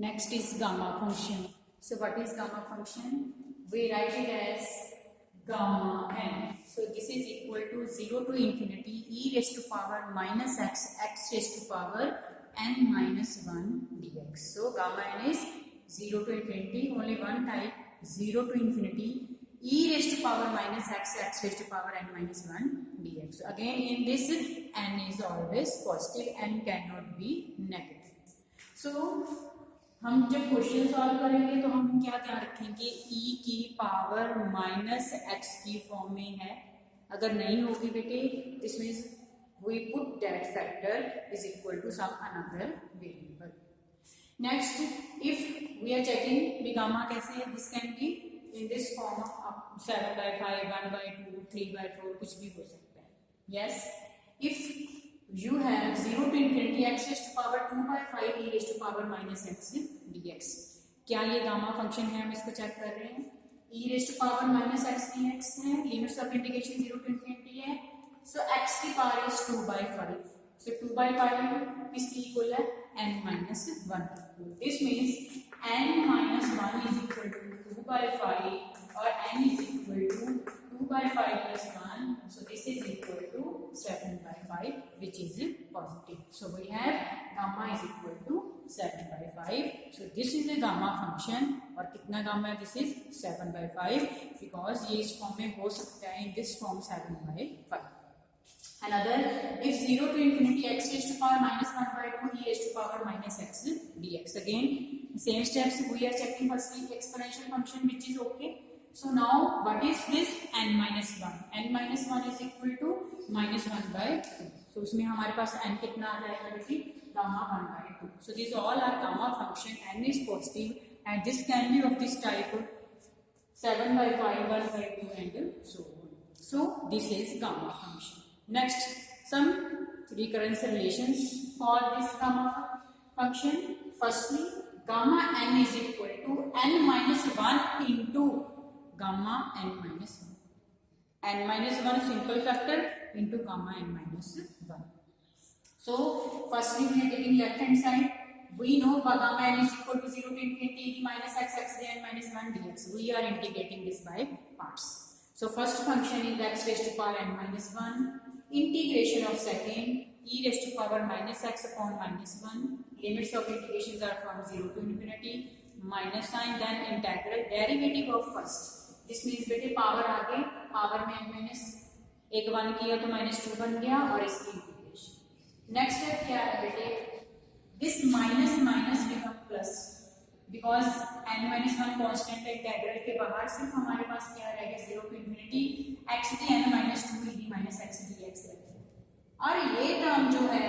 Next is gamma function. So what is gamma function? We write it as gamma n. So this is equal to 0 to infinity e raised to power minus x, x raised to power n minus 1 dx. So gamma n is 0 to infinity, only one type, 0 to infinity e raised to power minus x, x raised to power n minus 1 dx. So again in this n is always positive, n cannot be negative. So हम जब question solve करेंगे तो हम क्या ध्यान रखेंगे, e की power minus x की फॉर्म में है. अगर नहीं होगी बेटे, this means we put that factor is equal to some another variable. Next, if we are checking the gamma कैसे है, this can be in this form of 7/5, 1/2, 3/4, कुछ भी हो सकता है. Yes, if you have 0 to infinity x raised to power 2/5 e raised to power minus x dx. क्या ये gamma function है? हम इसको चेक कर रहे हैं. e raised to power minus x dx है, limits of integration 0 to infinity है. सो x की पावर इज 2/5. सो 2/5 किसकी इक्वल है? n minus 1. This means n minus 1 is equal to 2/5 और n is equal to 2/5 plus 1. So this is equal to 7/5, which is positive. So we have gamma is equal to 7/5. So this is a gamma function. और कितना gamma है? This is 7/5 because ये इस form में हो सकता है, in this form 7/5. Another, if 0 to infinity x raised to power minus 1/2 e raised to power minus x dx. Again, same steps we are checking firstly exponential function, which is okay. So now what is this? n minus 1. n minus 1 is equal to minus 1/2. So उसमें हमारे पास n कितना आ जाएगा बेटी? Gamma 1/2. So these all are gamma function. n is positive and this can be of this type 7/5, 1/2 and so on. So this is gamma function. Next, some recurrence relations for this gamma function. Firstly, gamma n is equal to n minus 1 into gamma n minus 1. n minus 1 simple factor into gamma n minus 1. So firstly we are taking left hand side. We know gamma n is equal to 0 to infinity e minus x x n minus 1 dx. We are integrating this by parts. So first function is x raised to power n minus 1. Integration of second, e raised to power minus x upon minus 1. Limits of integrations are from 0 to infinity. Minus sign, then integral. Derivative of first. This means बेटे power आ गई, power में n minus 1 किया तो -2 बन गया और इसकी integration. Next step क्या है बेटे? This minus minus become plus because n minus 1 constant है. इंटीग्रल के बाहर सिर्फ हमारे पास क्या रहेगा? 0 to infinity x d n minus 2 e minus x dx रहेगा. और ये टर्म जो है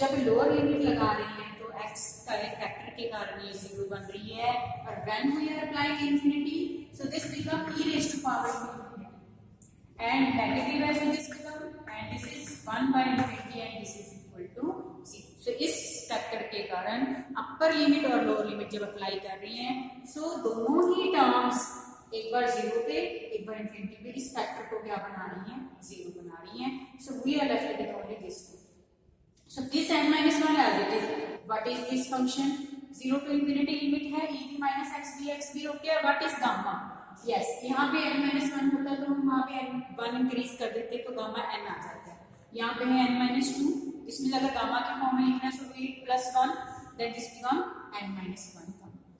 जब लोअर लिमिट लगा रही है तो x का एक फैक्टर के कारण ये 0 बन रही है. और when we are applying infinity, so this become e raised to power infinity and negative है, so this become and this is 1/infinity and this is equal to 0. so इस फैक्टर के कारण अपर लिमिट और lower limit जब apply कर रही हैं, so दोनों ही टर्म्स एक बार 0 पे एक बार इंफिनिटी पे इस फैक्टर को क्या बना रही हैं? 0 बना रही हैं. so we are left with only this two. so this n minus 1 as it is. what is this function? 0 to infinity limit है, e minus x dx भी okay. What is gamma? Yes, यहाँ पे n minus 1 होता तो हम वहाँ पे n 1 increase कर देते तो गामा n आ जाता है. यहाँ पे है n minus 2. इसमें अगर गामा की फॉर्म में लिखना है so we plus 1 then this become n minus 1.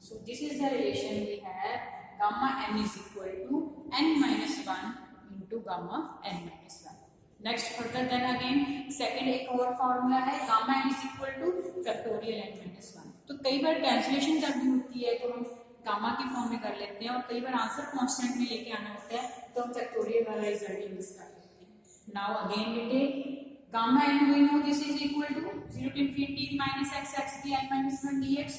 so this is the relation we have. Gamma n is equal to n minus 1 into gamma n minus 1. Next further then again second एक और formula है, gamma n is equal to factorial n minus 1. तो कई बार cancellation जब भी होती है तो हम गामा की फॉर्म में कर लेते हैं और कई बार आंसर कांस्टेंट में लेके आना होता है तो हम फैक्टोरियल वाला रिजल्ट यूज कर लेते हैं. नाउ अगेन बेटे gamma n we know this is equal to 0 to infinity minus x x d n minus 1 dx.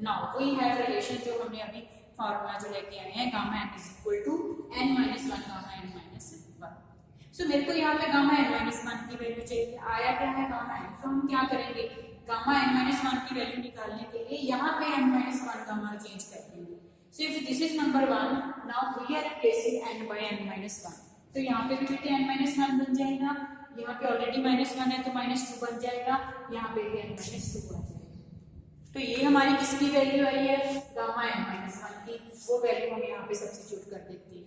Now we have relation जो हमने अभी फॉर्मूला जो लेके आए हैं, gamma n is equal to n minus 1 gamma n minus 1. सो मेरे को यहाँ पे गामा n minus 1 की वैल्यू चाहिए. आया क्या है? Gamma n. तो हम क्या करेंगे? गामा n minus 1 की वैल्यू निकालने के लिए यहाँ पे n minus 1 गामा चेंज कर देंगे. So if this is number 1, now we are replacing n by n minus 1. तो यहाँ पे भी बेटे n minus 1 बन जाएगा. यहाँ पे ऑलरेडी -1 है तो -2 बन जाएगा. यहाँ पे भी n minus 2 बन जाएगा. तो ये हमारे हमारी किसकी वैल्यू आई है, गामा n माइनस 1 की, वो वैल्यू हम यहाँ पे सब्स्टिट्यूट कर देते हैं।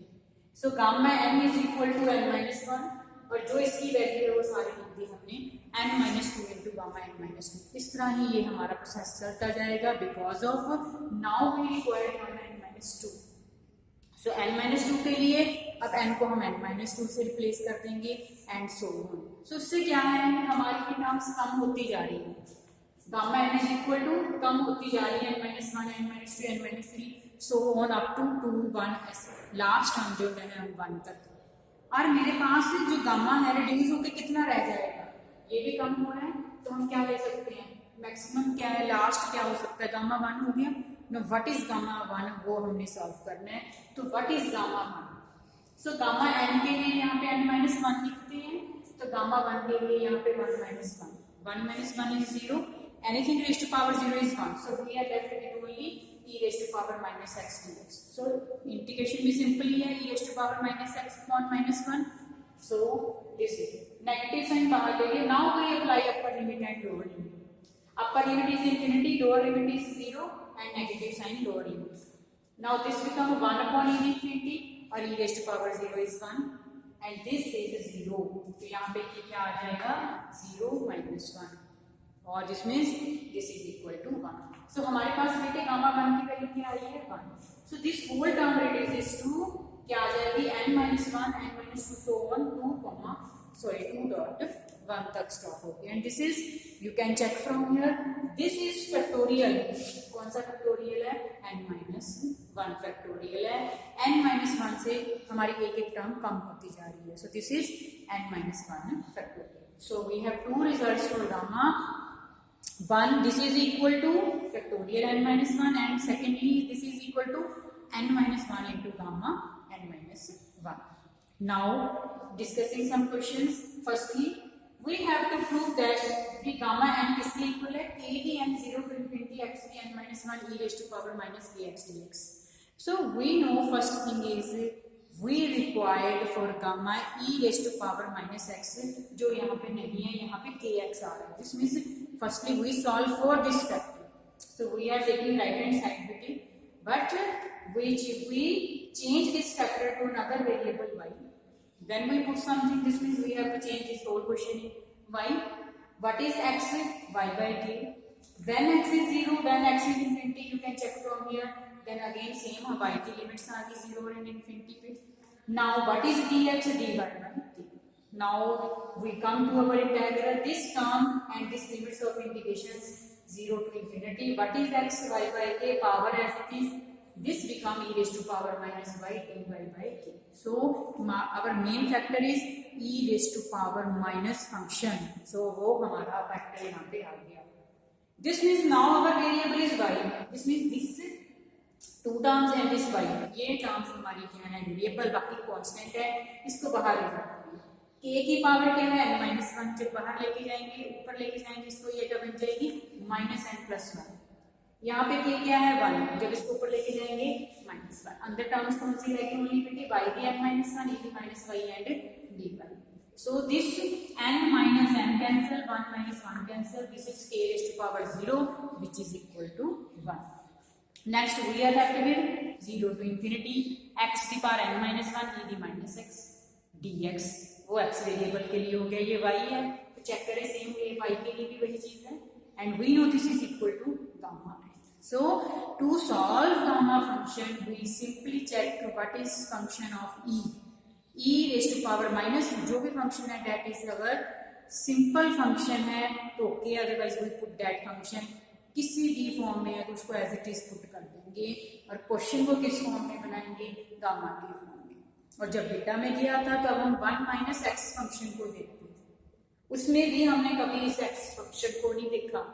So gamma n is equal to n minus 1, और जो इसकी वैल्यू है वो सारी लिख दी हमने n minus 2 into gamma n minus 2। इस तरह ही ये हमारा प्रोसेस चलता जाएगा, because of now we require gamma n minus 2। सो n माइनस 2 के लिए अब n को हम n माइनस 2 से रिप्लेस कर देंगे एंड सो ऑन। सो उससे क्या है, हमारी टर्म्स कम होती जा रही है, gamma n is equal to कम होती जा रही है, n minus 1, n minus 2, n minus 3, so on up to 2, 1 ऐसे लास्ट हम जो है हम 1 तक। और मेरे पास जो गामा है रिड्यूस होकर कितना रह जाएगा, ये भी कम हो रहा है, तो हम क्या ले सकते हैं, मैक्सिमम क्या है, लास्ट क्या हो सकता है, गामा 1 हो गया। नो व्हाट इज गामा 1, वो हमने सॉल्व करना है। तो what is gamma 1, so gamma n के लिए यहाँ पे n माइनस 1 लिखते हैं, तो गामा 1 के लिए यहाँ पे 1 minus 1, 1 minus 1 is 0, anything raised to power 0 is 1, so we are left with only e raised to power minus x dx. So integration भी simple ही है, e raised to power minus x upon minus 1, so this is negative sign बाहर ले लिए। Now we apply upper limit and lower limit, upper limit is infinity, lower limit is 0 and negative sign lower limit। Now this become 1 upon e infinity और e raised to power 0 is 1 and this is 0, तो यहाँ पे क्या आ जाएगा, 0 minus 1, और this means this is equal to 1। So हमारे पास बेटे गामा 1 की वैल्यू क्या आई है, 1। So this whole term reduces to क्या आ जाएगी, n minus 1, n minus 2, so on 2 dot 1 तक स्टॉप हो गया। And this is, you can check from here, this is factorial. कौन सा फैक्टोरियल है, n माइनस 1 फैक्टोरियल है। n माइनस 1 से हमारी एक एक टर्म कम होती जा रही है, so this is n minus 1 factorial. So we have two results for gamma 1, this is equal to factorial n minus 1, and secondly this is equal to n minus 1 into gamma n minus 1. Now discussing some questions. Firstly, we have to prove that the gamma n किसके equal है, k d n 0 to infinity x d n minus 1 e raised to power minus kx dx. So we know first thing is we required for gamma e raised to power minus x, जो यहाँ पे नहीं है, यहाँ पे kx आ रहा है। This means firstly we solve for this factor, so we are taking right hand side with it, but we change this factor to another variable y, when we put something, this means we have to change this whole question in y. What is x, y by k, when x is 0, when x is infinity, you can check from here, then again same y की limits आ गई 0 and infinity पे। Now what is dx, dy by k। Now we come to our integral, this term and this limits of integrations 0 to infinity. What is x, y by k, power f is, this become e raised to power minus y dy by k. So our main factor is e raised to power minus function, so वो हमारा factor यहाँ पे आ गया। This means now our variable is y, this means this two terms and this y, ये terms हमारी क्या है, variable, बाकी कांस्टेंट है, इसको बाहर ले जाते हैं। k की पावर क्या है, n माइनस 1, जब बाहर लेके जाएंगे, ऊपर लेके जाएंगे इसको, ये क्या बन जाएगी, माइनस n प्लस 1। यहाँ पे k क्या है, 1, जब इसको ऊपर लेके जाएंगे माइनस 1। अंदर टर्म्स कौन सी रहेगी, ओनली बेटी y the n minus 1, e the minus y and dy। So this n minus n cancel, 1 minus 1 cancel, this is k raised to power 0 which is equal to 1। Next we are left with 0 to infinity x the power n minus 1 e the minus x dx, वो x variable के लिए हो गया, ये y है, तो check करें same ये y के लिए भी वही चीज है, and we know this is equal to gamma. So to solve gamma function we simply check what is function of e raised to power minus, जो भी फंक्शन है दैट इज अगर सिंपल फंक्शन है तो okay, otherwise we put that function किसी भी form में है तो उसको एज इट इज पुट कर देंगे, और क्वेश्चन को किस फॉर्म में बनाएंगे, गामा के फॉर्म में। और जब बीटा में किया था तो अब हम 1 माइनस एक्स फंक्शन को देखते थे, उसमें भी हमने कभी इस एक्स फंक्शन को नहीं देखा,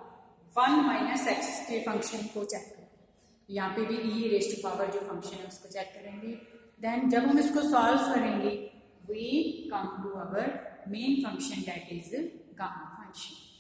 1 माइनस एक्स के फंक्शन को चेक करें। यहाँ पे भी e रेज़्ड टू पावर जो फंक्शन है उसको चेक करेंगे, देन जब हम इसको सॉल्व करेंगे we come to our main function that is gamma function.